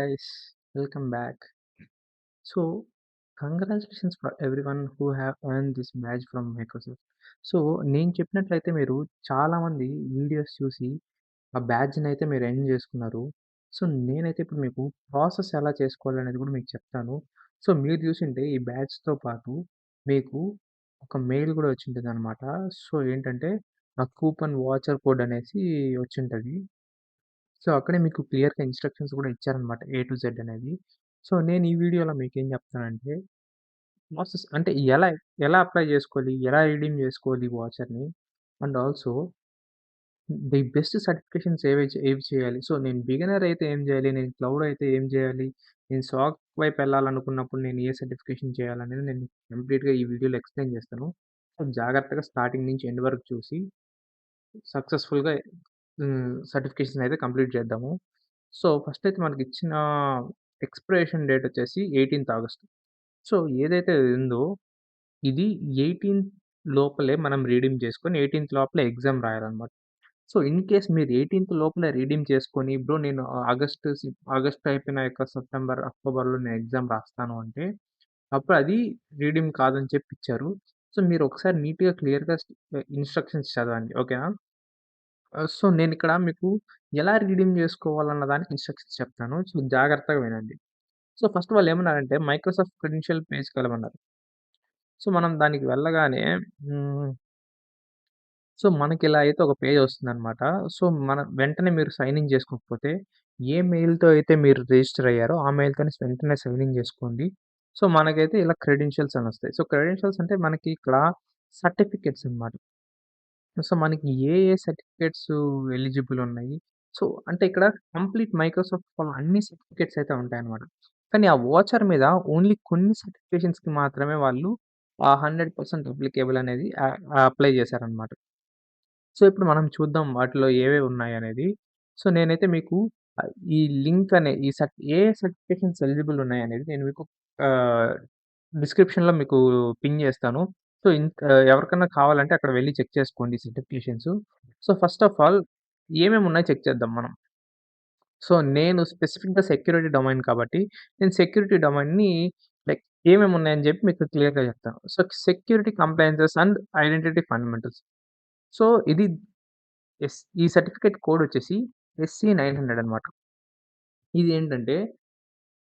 guys, welcome back. So, congratulations for everyone who have earned this badge from Microsoft. So, నేను చెప్పినట్లయితే మీరు చాలామంది videos చూసి ఆ బ్యాడ్జ్‌నైతే మీరు ఎర్న్ చేసుకున్నారు. సో, నేనైతే ఇప్పుడు మీకు ప్రాసెస్ ఎలా చేసుకోవాలనేది కూడా మీకు చెప్తాను. సో, మీరు చూసుంటే ఈ బ్యాడ్జ్‌తో పాటు మీకు ఒక మెయిల్ కూడా వచ్చింటదనమాట. సో, ఏంటంటే ఆ కూపన్ వాచర్ కోడ్ అనేసి వచ్చుంటది. సో, అక్కడే మీకు క్లియర్‌గా ఇన్‌స్ట్రక్షన్స్ గూడా ఇచ్చారనమాట. ఏ టు జెడ్ అనేది. సో, నేను ఈ వీడియోలో మీకేం చెప్తానంటే, ప్రాసెస్ అంటే ఎలా అప్లై జేసుకోవాలి? ఎలా రిడీమ్ జేసుకోవాలి ఈ వాచర్‌ని? And also the best certifications ఏవి చేయాలి? సో, నేను బిగినర్ అయితే ఏం జేయాలి? నేను క్లౌడ్ అయితే ఏం జేయాలి? నేను సాక్ వైపు ఎళ్ళాలనుకున్నప్పుడు నేను ఏ సర్టిఫికేషన్ చేయాలనేది నేను కంప్లీట్‌గా ఈ వీడియోలో ఎక్స్‌ప్లెయిన్ చేస్తాను. సో, జాగ్రత్తగా స్టార్టింగ్ నుంచి ఎండ్ వరకు చూసి సక్సెస్‌ఫుల్‌గా సర్టిఫికేషన్ అయితే కంప్లీట్ చేద్దాము. సో, ఫస్ట్ అయితే మనకిచ్చిన ఎక్స్‌పిరేషన్ డేట్ వచ్చేసి 18థ్ ఆగస్ట్. సో, ఏదైతే ఉందో ఇది 18థ్ లోపలే మనం రీడీమ్ చేసుకొని 18థ్ లోపలే ఎగ్జామ్ రాయాలన్నమాట. సో, ఇన్ కేస్ మీరు 18థ్ లోపలే రీడీమ్ చేసుకొని బ్రో నేను ఆగస్ట్ అయిపోయినాక సెప్టెంబర్, అక్టోబర్‌లో నేను ఎగ్జామ్ రాస్తాను అంటే, అప్పుడు అది రీడీమ్ కాదని చెప్పి ఇచ్చారు. సో, మీరు ఒకసారి నీట్‌గా క్లియర్‌గా ఇన్‌స్ట్రక్షన్స్ చదవండి. ఓకేనా? సో, నేనిక్కడ మీకు ఎలా రిడీమ్ జేసుకోవాలన్న దానికి ఇన్‌స్ట్రక్షన్స్ చెప్తాను. సో, జాగ్రత్తగా వినండి. సో, ఫస్ట్ వాళ్ళేమన్నారంటే మైక్రోసాఫ్ట్ క్రెడెన్షియల్ పేజ్‌కెళ్ళమన్నారు. సో, మనం దానికి వెళ్ళగానే హ్మ్. సో, మనకిలా అయితే ఒక పేజొస్తుందనమాట. సో, వెంటనే మీరు సైన్ ఇన్ జేసుకోకపోతే, ఏ మెయిల్‌తో అయితే మీరు రిజిస్టర్ అయ్యారో, ఆ మెయిల్‌తోని వెంటనే సైన్ ఇన్ జేసుకోండి. సో, మనకైతే ఇలా క్రెడెన్షియల్స్ అనొస్తాయి. సో, క్రెడెన్షియల్స్ అంటే మనకి ఇక్కడ సర్టిఫికేట్స్ అనమాట. సో, మనకి ఏ సర్టిఫికేట్స్ ఎలిజిబుల్ ఉన్నాయి. సో, అంటే ఇక్కడ కంప్లీట్ మైక్రోసాఫ్ట్ వాళ్ళ అన్ని సర్టిఫికేట్స్ అయితే ఉంటాయన్నమాట. కానీ ఆ వోచర్ మీద ఓన్లీ కొన్ని సర్టిఫికేషన్స్‌కి మాత్రమే వాళ్ళు ఆ 100% అప్లికేబుల్ అనేది అప్లై చేశారన్నమాట. సో, ఇప్పుడు మనం చూద్దాం వాటిలో ఏవేవి ఉన్నాయనేది. సో, నేనైతే మీకు ఈ లింక్ అనే ఈ సర్ట్ ఏ సర్టిఫికేషన్స్ ఎలిజిబుల్ ఉన్నాయనేది నేను మీకు ఆహ్, డిస్క్రిప్షన్‌లో మీకు పిన్ చేస్తాను. సో, ఎవరికన్నా కావాలంటే అక్కడ వెళ్లి చెక్ చేసుకోండి certifications. So, first of all ఏమేమి ఉన్నాయో చెక్ చేద్దాం మనం. సో, నేను స్పెసిఫిక్‌గా సెక్యూరిటీ డొమైన్ కాబట్టి, నేను సెక్యూరిటీ డొమైన్‌ని లైక్ ఏమేమి ఉన్నాయని చెప్పి మీకు క్లియర్‌గా చెప్తాను. So, security compliances and identity fundamentals. So, ఈ సర్టిఫికేట్ కోడ్ వచ్చేసి ఎస్‌సి 900 అనమాట. ఇది ఏంటంటే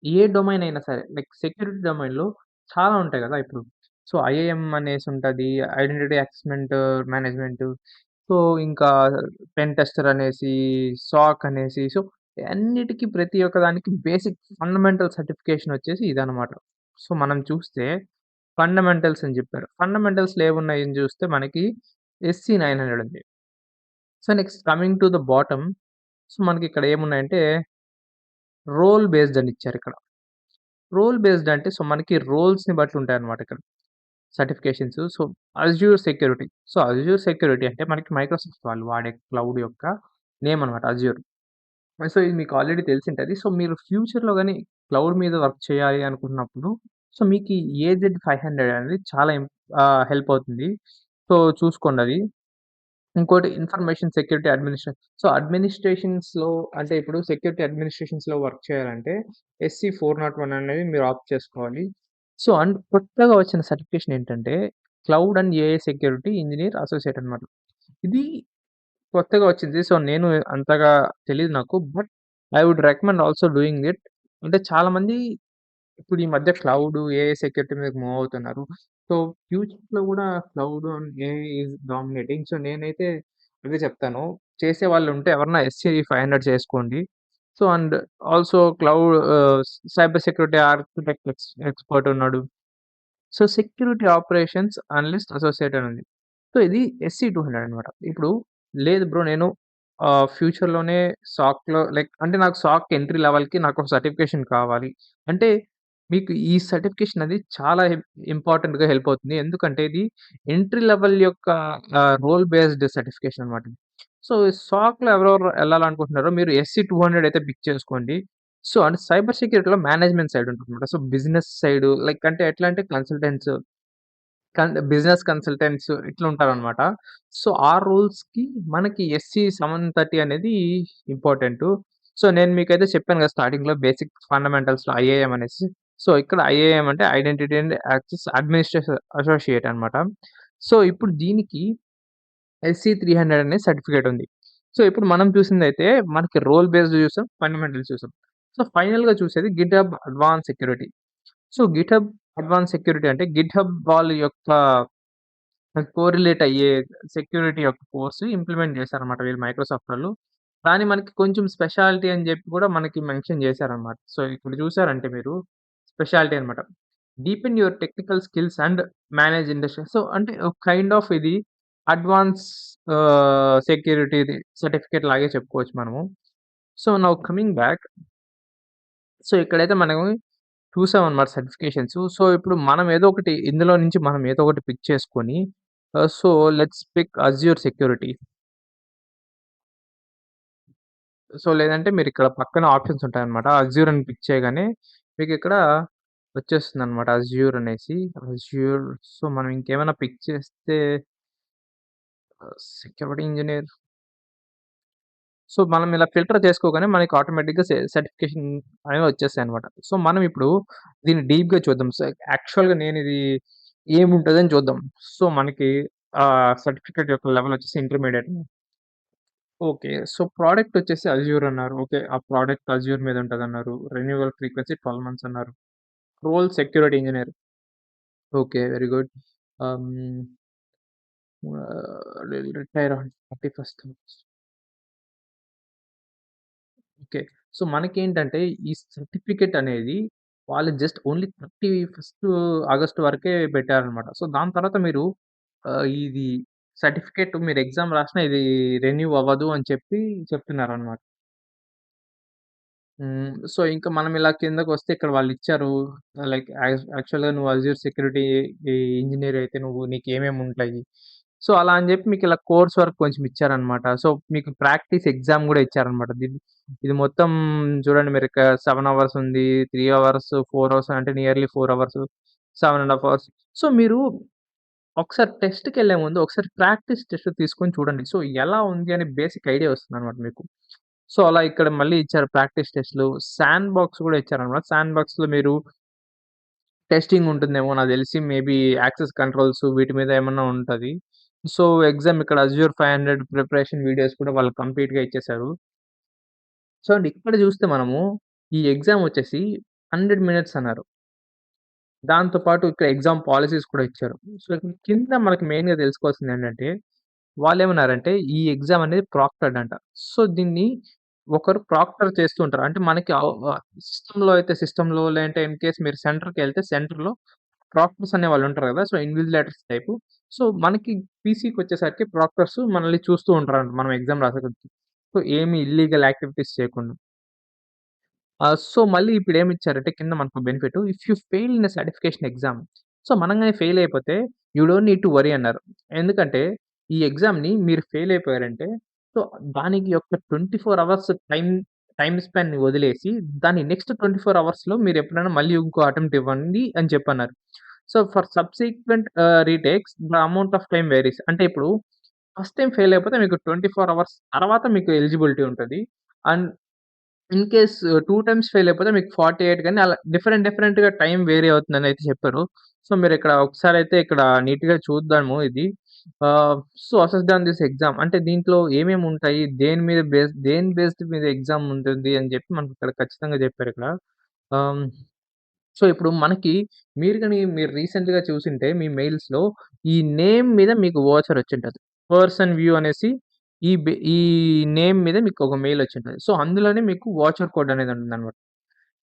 ఏ డొమైన్ అయినా సరే లైక్ సెక్యూరిటీ డొమైన్‌లో చాలా ఉంటాయి గదా! ఇప్పుడు. సో, ఐఏఎం అనేసుంటది. Identity access management. సో, ఇంకా పెన్ టెస్టర్ అనేసి, సాక్ అనేసి సో, అన్నిటికి ప్రతి ఒక్క దానికి బేసిక్ ఫండమెంటల్ సర్టిఫికేషన్ వచ్చేసి ఇదనమాట. సో, మనం చూస్తే ఫండమెంటల్స్ అని జెప్పారు. ఫండమెంటల్స్‌లో ఏమున్నాయని జూస్తే మనకి ఎస్‌సి 900 ఉంది. So, next coming to the bottom so, మనకిక్కడ ఏమున్నాయంటే రోల్ బేస్డ్ అని ఇచ్చారిక్కడ. రోల్ బేస్డ్ అంటే సో, మనకి రోల్స్‌ని బట్టి ఉంటాయన్నమాట ఇక్కడ certifications. So, Azure security. So, Azure security అంటే మనకి మైక్రోసాఫ్ట్ వాళ్ళు వాడే క్లౌడ్ యొక్క నేమ్ అనమాట అజ్యూర్. సో, ఇది మీకు ఆల్రెడీ తెలిసుంటది. సో, మీరు ఫ్యూచర్‌లో గాని క్లౌడ్ మీద వర్క్ చేయాలి అనుకున్నప్పుడు సో, మీకీ ఏజెడ్ 500 అనేది చాలా హెల్ప్ అవుతుంది. సో, చూసుకోండది. ఇంకోటి ఇన్ఫర్మేషన్ సెక్యూరిటీ సో, అడ్మినిస్ట్రేషన్స్‌లో అంటే ఇప్పుడు సెక్యూరిటీ అడ్మినిస్ట్రేషన్స్‌లో వర్క్ చేయాలంటే ఎస్‌సి 401 అనేది మీరు ఆప్ట్ చేసుకోవాలి. సో, అండ్ కొత్తగా వచ్చిన సర్టిఫికేషన్ ఏంటంటే cloud and AI security engineer associate అనమాట. ఇది కొత్తగా వచ్చింది. సో, నేను అంతగా తెలీదు నాకు. But I would recommend also doing it. అంటే చాలామంది ఇప్పుడు ఈ మధ్య క్లౌడ్, ఏఐ సెక్యూరిటీ మీదకి మూవ్ అవుతున్నారు. సో, ఫ్యూచర్‌లో గూడా cloud and AI is dominating. So, నేనైతే ఇదే చెప్తాను. చేసేవాళ్ళుంటే ఎవరన్నా ఎస్‌సి 500 చేసుకోండి. So, and also cyber security architect expert ఉన్నాడు. So, security operations analyst associate అని ఉంది. సో, ఇది ఎస్‌సి 200 అనమాట. ఇప్పుడు లేదు బ్రో నేను ఫ్యూచర్‌లోనే సాక్‌లో లైక్ అంటే నాకు సాక్ ఎంట్రీ లెవెల్‌కి నాకొక సర్టిఫికేషన్ కావాలి. అంటే మీకు ఈ సర్టిఫికేషన్ అది చాలా ఇంపార్టెంట్‌గా హెల్ప్ అవుతుంది. ఎందుకంటే ఇది ఎంట్రీ లెవెల్ యొక్క రోల్ బేస్డ్ సర్టిఫికేషన్ అనమాట. సో, సాక్‌లో ఎవరెవరు ఎళ్ళాలనుకుంటున్నారో మీరు ఎస్‌సి 200 అయితే పిక్ చేసుకోండి. సో, అంటే సైబర్ సెక్యూరిటీలో మేనేజ్మెంట్ సైడ్ ఉంటుందన్నమాట. సో, బిజినెస్ సైడ్ లైక్ అంటే ఎట్లా అంటే బిజినెస్ కన్సల్టెంట్స్ ఇట్లా ఉంటారనమాట. సో, ఆ రోల్స్‌కి మనకి ఎస్‌సి 730 అనేది ఇంపార్టెంటు. సో, నేను మీకైతే చెప్పాను కదా! స్టార్టింగ్‌లో బేసిక్ ఫండమెంటల్స్‌లో ఐఏఎం అనేసి. సో, ఇక్కడ ఐఏఎం అంటే identity and access administration associate అనమాట. సో, ఇప్పుడు దీనికి ఎస్‌సి 300 అనే సర్టిఫికేట్ ఉంది. సో, ఇప్పుడు మనం చూసిందైతే మనకి రోల్ బేస్డ్ చూసాం, ఫండమెంటల్స్ చూసాం. సో, ఫైనల్‌గా చూసేది GitHub advance security. So, GitHub advance security అంటే గిట్‌హబ్ వాళ్ళ యొక్క కోరిలేట్ అయ్యే సెక్యూరిటీ యొక్క కోర్స్ ఇంప్లిమెంట్ చేశారన్నమాట వీళ్ళు మైక్రోసాఫ్టోళ్ళు. కానీ మనకి కొంచెం స్పెషాలిటీ అని జెప్పి కూడా మనకి మెన్షన్ చేశారన్నమాట. సో, ఇక్కడ చూసారంటే మీరు స్పెషాలిటీ అన్నమాట. Deepen your technical skills and manage industry. So, అంటే ఒక కైండ్ ఆఫ్ ఇది అడ్వాన్స్ సెక్యూరిటీది సర్టిఫికేట్ లాగే చెప్పుకోవచ్చు మనము. So, now coming back. So, ఇక్కడైతే మనం చూసామన్నమాట సర్టిఫికేషన్స్. సో, ఇప్పుడు మనం ఏదో ఒకటి ఇందులో నుంచి మనం ఏదో ఒకటి పిక్ చేసుకొని so, let's pick Azure security. So, లేదంటే మీరిక్కడ పక్కన ఆప్షన్స్ ఉంటాయన్నమాట. అజ్యూర్ అని పిక్ చేయగానే మీకిక్కడ వచ్చేస్తుందన్నమాట అజ్యూర్ అనేసి. అజ్యూర్. సో, మనం ఇంకేమైనా పిక్ చేస్తే సెక్యూరిటీ ఇంజినీర్. సో, మనం ఇలా ఫిల్టర్ చేసుకోగానే మనకి ఆటోమేటిక్‌గా సర్టిఫికేషన్ అనేవి వచ్చేస్తాయన్నమాట. సో, మనం ఇప్పుడు దీన్ని డీప్‌గా చూద్దాం. సో, యాక్చువల్‌గా నేనిది ఏముంటదని చూద్దాం. సో, మనకి సర్టిఫికేట్ యొక్క లెవెల్ వచ్చేసి ఇంటర్మీడియేట్. ఓకే. సో, ప్రొడక్ట్ వచ్చేసి అజ్యూర్ అన్నారు. ఓకే. ఆ ప్రొడక్ట్ అజ్యూర్ మీద ఉంటదన్నారు. రెన్యువల్ ఫ్రీక్వెన్సీ 12 మంత్స్ అన్నారు. Role security engineer. Okay. Very good. Hmm. Retire on 31st. Okay. So, మనకేంటంటే ఈ సర్టిఫికేట్ అనేది వాళ్ళు జస్ట్ ఓన్లీ 31st ఆగస్ట్ వరకే పెట్టారనమాట. సో, దాని తర్వాత మీరు ఇది సర్టిఫికేట్ మీరు ఎగ్జామ్ రాసినా ఇది రెన్యూ అవ్వదు అని చెప్పి చెప్తున్నారనమాట. సో, ఇంకా మనం ఇలా కిందకొస్తే ఇక్కడ వాళ్ళిచ్చారు. లైక్ యాక్చువల్‌గా నువ్వు అజ్యూర్ సెక్యూరిటీ ఇంజినీర్ అయితే నీకేమేముంటాయి. సో, అలా అని జెప్పి మీకిలా కోర్స్ వర్క్ కొంచెం ఇచ్చారనమాట. సో, మీకు ప్రాక్టీస్ ఎగ్జామ్ గూడా ఇచ్చారనమాట. ఇది మొత్తం చూడండి మీరిక్కడ 7 అవర్స్ ఉంది. 3 అవర్స్, 4 అవర్స్ అంటే నియర్లీ 4 అవర్స్, 7 ½ అవర్స్. సో, మీరు ఒకసారి టెస్ట్‌కెళ్ళే ముందు ఒకసారి ప్రాక్టీస్ టెస్ట్ తీసుకొని చూడండి. సో, ఎలా ఉంది అని బేసిక్ ఐడియా వస్తుందనమాట మీకు. సో, అలా ఇక్కడ మళ్ళీ ఇచ్చారు ప్రాక్టీస్ టెస్ట్‌లు. శాండ్ బాక్స్ గూడా ఇచ్చారనమాట. శాండ్ బాక్స్‌లో మీరు టెస్టింగ్ ఉంటుందేమో నాకు తెలిసి మేబీ యాక్సెస్ కంట్రోల్స్ వీటి మీద ఏమన్నా ఉంటది. సో, ఎగ్జామ్ ఇక్కడ అజ్యూర్ 500 ప్రిపరేషన్ వీడియోస్ కూడా వాళ్ళు కంప్లీట్‌గా ఇచ్చేసారు. సో, అండ్ ఇక్కడ చూస్తే మనము ఈ ఎగ్జామ్ వచ్చేసి 100 మినిట్స్ అన్నారు. దాంతో పాటు ఇక్కడ ఎగ్జామ్ పాలిసీస్ కూడా ఇచ్చారు. సో, ఇక్కడ కింద మనకి మెయిన్‌గా తెలుసుకోవాల్సిందేంటంటే వాళ్ళేమన్నారంటే, ఈ ఎగ్జామ్ అనేది ప్రాక్టర్డ్ అంట. సో, దీన్ని ఒకరు ప్రాక్టర్ చేస్తూ ఉంటారు. అంటే మనకి సిస్టమ్‌లో లేదంటే ఇన్ కేస్ మీరు సెంటర్‌కెళ్తే సెంటర్‌లో ప్రాక్టర్స్ అనేవాళ్ళుంటారు గదా! So, invigilators type. సో, మనకి పీసీకొచ్చేసరికి ప్రాక్టర్స్ మనల్ని చూస్తూ ఉంటారంట మనం ఎగ్జామ్ రాసేటప్పుడు. సో, ఏమి ఇల్లీగల్ యాక్టివిటీస్ చేయకుండా. సో, మళ్ళీ ఇప్పుడేమిచ్చారంటే కింద మనకు benefit if you fail in a certification exam. So, మనం గాని ఫెయిల్ అయిపోతే you don't need to worry అన్నారు. ఎందుకంటే ఈ ఎగ్జామ్‌ని మీరు ఫెయిల్ అయిపోయారంటే సో, దానికి ఒక 24 అవర్స్ టైమ్ స్పాన్‌ని వదిలేసి దాన్ని నెక్స్ట్ 24 అవర్స్‌లో మీరెప్పుడైనా మళ్ళీ ఇంకో అటెంప్ట్ ఇవ్వండి అని చెప్పన్నారు. So, for subsequent retakes the amount of time varies. అంటే ఇప్పుడు ఫస్ట్ టైమ్ ఫెయిల్ అయిపోతే మీకు 24 అవర్స్ తర్వాత మీకు ఎలిజిబిలిటీ ఉంటది. And in case 2 times fail అయిపోతే మీకు 48 గాని అలా డిఫరెంట్‌గా టైమ్ వేరీ అవుతుందనయితే చెప్పారు. సో, మీరిక్కడ ఒకసారయితే ఇక్కడ నీట్‌గా చూద్దాము ఇది. ఆహ్, so, assessed on this exam అంటే దీంట్లో ఏమేముంటాయి? దేని బేస్డ్ మీద ఎగ్జామ్ ఉంటుంది అని జెప్పి మనకిక్కడ ఖచ్చితంగా జెప్పారిక్కడ. ఆహ్, సో, ఇప్పుడు మనకి మీరు రీసెంట్‌గా చూసుంటే మీ మెయిల్స్‌లో ఈ నేమ్ మీద మీకు వోచర్ వచ్చుంటది. పర్సన్ వ్యూ అనేసి ఈ నేమ్ మీద మీకొక మెయిల్ వచ్చుంటది. సో, అందులోనే మీకు వోచర్ కోడ్ అనేది ఉంటుందన్నమాట.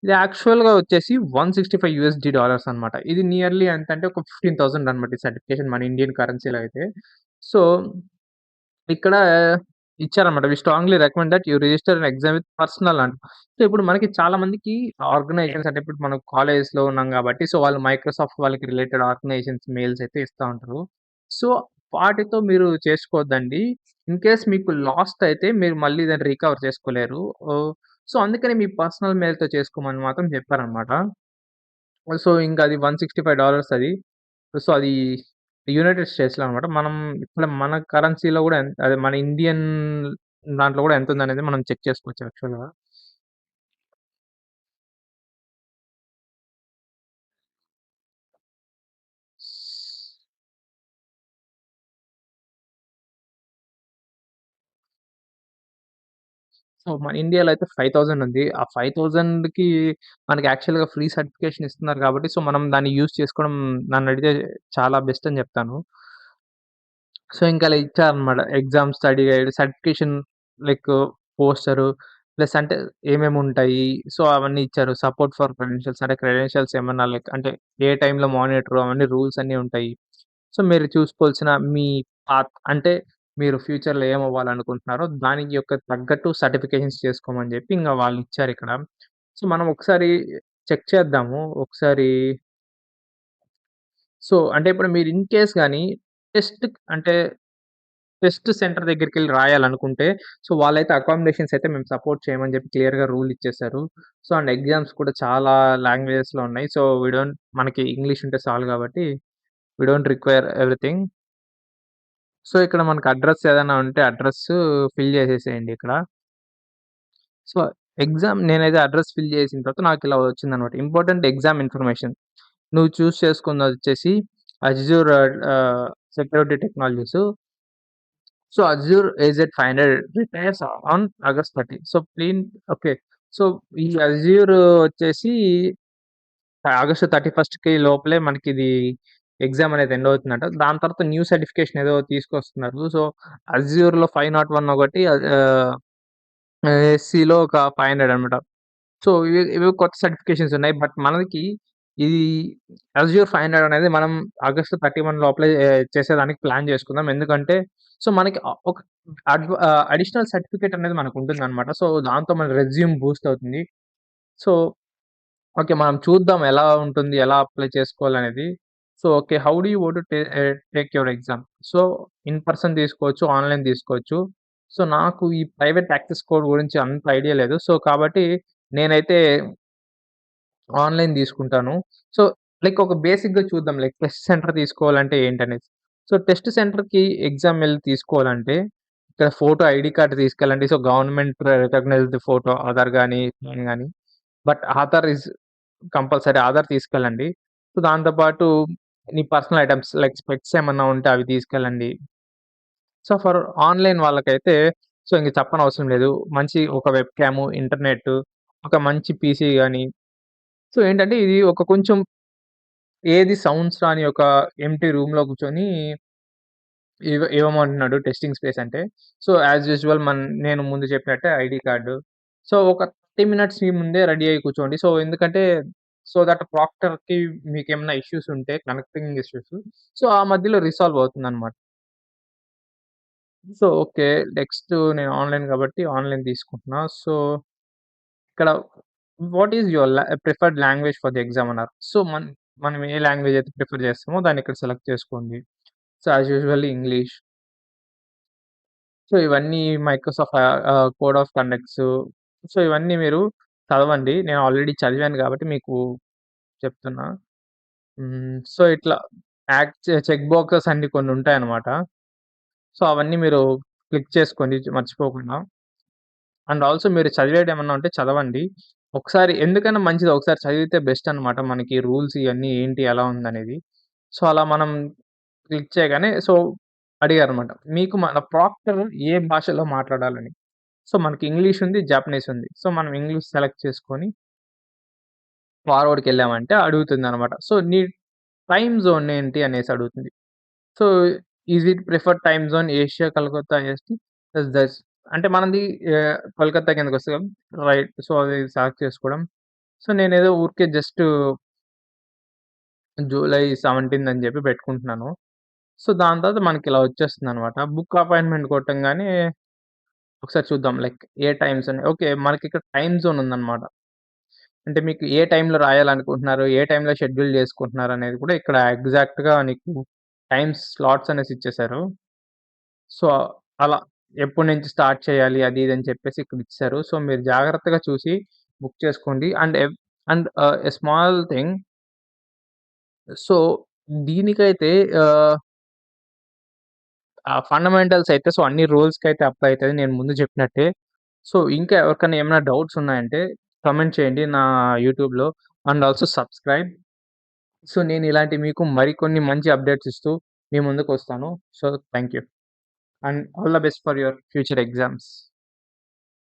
ఇది యాక్చువల్‌గా వచ్చేసి $165 అన్నమాట. ఇది నియర్లీ ఎంతంటే ఒక 15,000 అన్నమాట ఈ సర్టిఫికేషన్ మన ఇండియన్ కరెన్సీలో అయితే. సో, ఇక్కడ ఇచ్చారన్నమాట. We strongly recommend that you register an exam with personal అంట. సో, ఇప్పుడు మనకి చాలా మందికి ఆర్గనైజేషన్స్ అంటే ఇప్పుడు మనం కాలేజ్‌లో ఉన్నాం గాబట్టి, సో, వాళ్ళు మైక్రోసాఫ్ట్ వాళ్ళకి రిలేటెడ్ ఆర్గనైజేషన్స్ మెయిల్స్ అయితే ఇస్తా ఉంటారు. సో, వాటితో మీరు చేసుకోవద్దండి. ఇన్ కేస్ మీకు లాస్ట్ అయితే మీరు మళ్ళీ దాన్ని రికవర్ చేసుకోలేరు. సో, అందుకని మీ పర్సనల్ మెయిల్‌తో చేసుకోమని మాత్రం చెప్పారన్నమాట. సో, ఇంక అది $165 అది. సో, అది యునైటెడ్ స్టేట్స్‌లో అనమాట. మనం ఇక్కడ మన కరెన్సీలో గూడా అదే మన ఇండియన్ దాంట్లో గూడా ఎంతుందనేది మనం చెక్ చేసుకోవచ్చు యాక్చువల్‌గా. సో, మన ఇండియాలో అయితే 5000 ఉంది. ఆ 5000కి మనకి యాక్చువల్‌గా ఫ్రీ సర్టిఫికేషన్ ఇస్తున్నారు కాబట్టి, సో, మనం దాన్ని యూజ్ చేసుకోవడం నన్నడిగితే చాలా బెస్ట్ అని జెప్తాను. సో, ఇంక అలా ఇచ్చారనమాట. Exam study guide, certification like poster plus అంటే ఏమేముంటాయి. సో, అవన్నీ ఇచ్చారు. సపోర్ట్ ఫర్ క్రెడెన్షియల్స్ అంటే క్రెడెన్షియల్స్ ఏమన్నా లైక్ అంటే ఏ టైమ్‌లో మానిటరు అవన్నీ రూల్స్ అన్నీ ఉంటాయి. సో, మీరు చూసుకోవాల్సిన మీ పాత్ అంటే మీరు ఫ్యూచర్‌లో ఏమవ్వాలనుకుంటున్నారో దానికి యొక్క తగ్గట్టు సర్టిఫికేషన్స్ చేసుకోమని జెప్పి ఇంగ వాళ్ళిచ్చారిక్కడ. సో, మనం ఒకసారి చెక్ చేద్దాము. ఒకసారి సో, అంటే ఇప్పుడు మీరు ఇన్ కేస్ గాని టెస్ట్ అంటే టెస్ట్ సెంటర్ దగ్గరికెళ్లి రాయాలనుకుంటే, సో, వాళ్ళైతే అకామిడేషన్స్ అయితే మేము సపోర్ట్ చేయమని జెప్పి క్లియర్‌గా రూల్ ఇచ్చేసారు. సో, అండ్ ఎగ్జామ్స్ కూడా చాలా లాంగ్వేజెస్‌లో ఉన్నాయి. సో, వి డోంట్ మనకి ఇంగ్లీష్ ఉంటే చాలు గాబట్టి, we don't require everything. So, ఇక్కడ మనకు అడ్రెస్ ఏదైనా ఉంటే అడ్రెస్సు ఫిల్ జేసేసేయండి ఇక్కడ. సో, నేనైతే అడ్రెస్ ఫిల్ జేసిన తర్వాత నాకిలా వచ్చిందనమాట. Important exam information. నువ్వు చేసుకున్నదొచ్చేసి Azure security technologies. So, Azure AZ-500 retires on August 30. So, okay. So, ఈ అజ్యూర్ వచ్చేసి ఆగస్ట్ 31కి లోపలే మనకిది ఎగ్జామ్ అనేది ఎండ్ అవుతుందంట. దాని తర్వాత న్యూ సర్టిఫికేషన్ ఏదో తీసుకొస్తున్నారు. సో, అజ్యూర్‌లో 501 ఒకటి ఎస్‌సీలో ఒక 500 అనమాట. సో, ఇవి కొత్త సర్టిఫికేషన్స్ ఉన్నాయి. బట్ మనకి ఇది అజ్యూర్ 500 అనేది మనం ఆగస్ట్ 31 లోపలే చేసేదానికి ప్లాన్ చేసుకుందాం. ఎందుకంటే సో, మనకి ఒక అడిషనల్ సర్టిఫికేట్ అనేది మనకుంటుందనమాట. సో, దాంతో మన రెజ్యూమ్ బూస్ట్ అవుతుంది. So, okay. మనం చూద్దాం ఎలా ఉంటుంది? ఎలా అప్లై చేసుకోవాలనేది. So, okay. How do you want to take your exam? So, in person తీసుకోవచ్చు, ఆన్‌లైన్ తీసుకోవచ్చు. సో, నాకు ఈ ప్రైవేట్ యాక్సెస్ కోడ్ గురించి అంత ఐడియా లేదు. సో, కాబట్టి నేనైతే ఆన్‌లైన్ తీసుకుంటాను. సో, లైక్ ఒక బేసిక్‌గా చూద్దాం. లైక్ టెస్ట్ సెంటర్ తీసుకోవాలంటే ఏంటనేది. సో, టెస్ట్ సెంటర్‌కి ఎగ్జామ్ ఎళ్లి తీసుకోవాలంటే, ఇక్కడ ఫోటో ఐడీ కార్డ్ తీసుకెళ్ళండి. So, government recognized photo Aadhaar గాని, పాన్ గాని. But Aadhaar is compulsory Aadhaar తీసుకెళ్ళండి. సో, దాంతో పాటు నీ పర్సనల్ ఐటెమ్స్ లైక్ స్పెక్స్ ఏమన్నా ఉంటే అవి తీసుకెళ్ళండి. సో, ఫర్ ఆన్‌లైన్ వాళ్ళకైతే సో, ఇంక చెప్పనవసరం లేదు. మంచి ఒక వెబ్ క్యాము, ఇంటర్నెట్, ఒక మంచి పీసీ గాని సో, ఏంటంటే ఇది ఒక కొంచెం ఏది సౌండ్స్ రాని ఒక ఎంప్టీ రూమ్‌లో కూర్చొని ఇవ్వమంటున్నాడు టెస్టింగ్ స్పేస్ అంటే. సో, యాజ్ యూజువల్ నేను ముందు చెప్పినట్టే ఐడీ కార్డు. సో, ఒక 30 మినిట్స్ మీ ముందే రెడీ అయ్యి కూర్చోండి. సో, ఎందుకంటే సో దట్ ప్రాక్టర్‌కి మీకేమన్నా ఇష్యూస్ ఉంటే కనెక్టింగ్ ఇష్యూస్ సో, ఆ మధ్యలో రిసాల్వ్ అవుతుందనమాట. So, okay. నెక్స్ట్ నేను ఆన్‌లైన్ కాబట్టి ఆన్‌లైన్ తీసుకుంటున్నా. సో, ఇక్కడ what is your preferred language for the exam అన్నారు. సో, మనం ఏ లాంగ్వేజ్ అయితే ప్రిఫర్ చేస్తామో దాన్ని ఇక్కడ సెలెక్ట్ చేసుకోండి. So, as usually English. So, ఇవన్నీ Microsoft code of conducts. So, ఇవన్నీ మీరు చదవండి. నేను ఆల్రెడీ చదివాను గాబట్టి మీకు చెప్తున్నా. సో, ఇట్లా చెక్ బాక్సెస్ అన్ని కొన్ని ఉంటాయన్నమాట. సో, అవన్నీ మీరు క్లిక్ చేసుకోండి మర్చిపోకుండా. అండ్ ఆల్సో మీరు చదివేదేమన్నా ఉంటే చదవండి. ఒకసారి ఎందుకైనా మంచిది ఒకసారి చదివితే బెస్ట్ అన్నమాట. మనకి రూల్స్ ఇయన్నీ ఏంటి, ఎలా ఉందనేది. సో, అలా మనం క్లిక్ చేయగానే సో, అడిగారన్నమాట. మీకు మన ప్రాక్టర్ ఏ భాషలో మాట్లాడాలని. సో, మనకి ఇంగ్లీష్ ఉంది, జాపనీస్ ఉంది. సో, మనం ఇంగ్లీష్ సెలెక్ట్ చేసుకొని ఫార్వర్డ్‌కెళ్ళామంటే అడుగుతుందనమాట. సో, నీ టైమ్ జోన్ ఏంటి అనేసి అడుగుతుంది. So, is it preferred time zone Asia, Calcutta, EST thus అంటే మనది కోల్‌కత్తా కిందకొస్తది కదా! రైట్. సో, అది సెలెక్ట్ చేసుకోవడం. సో, నేనేదో ఊరికే జస్ట్ జూలై 17 అని చెప్పి పెట్టుకుంటున్నాను. సో, దాని తర్వాత మనకిలా వచ్చేస్తుందనమాట. బుక్ అపాయింట్‌మెంట్ కొట్టంగానే ఒకసారి చూద్దాం. లైక్ ఏ టైమ్స్ అని. ఓకే. మనకిక్కడ టైమ్ జోన్ ఉందనమాట. అంటే మీకు ఏ టైమ్‌లో రాయాలనుకుంటున్నారు? ఏ టైమ్‌లో షెడ్యూల్ చేసుకుంటున్నారనేది కూడా ఇక్కడ ఎగ్జాక్ట్‌గా నీకు టైమ్ స్లాట్స్ అనేసి ఇచ్చేసారు. సో, అలా ఎప్పటి నుంచి స్టార్ట్ చేయాలి అది ఇది అని చెప్పేసి ఇక్కడ ఇచ్చేసారు. సో, మీరు జాగ్రత్తగా చూసి బుక్ చేసుకోండి. And a small thing so, దీనికైతే ఆహ్, ఫండమెంటల్స్ అయితే సో, అన్ని రూల్స్‌కైతే అప్లై అయితది నేను ముందు చెప్పినట్టే. సో, ఇంకా ఎవరికైనా ఏమైనా డౌట్స్ ఉన్నాయంటే కామెంట్ చేయండి నా యూట్యూబ్‌లో అండ్ ఆల్సో సబ్‌స్క్రైబ్. సో, నేను ఇలాంటి మీకు మరికొన్ని మంచి అప్‌డేట్స్ ఇస్తూ మీ ముందుకొస్తాను. So, thank you. And all the best for your future exams.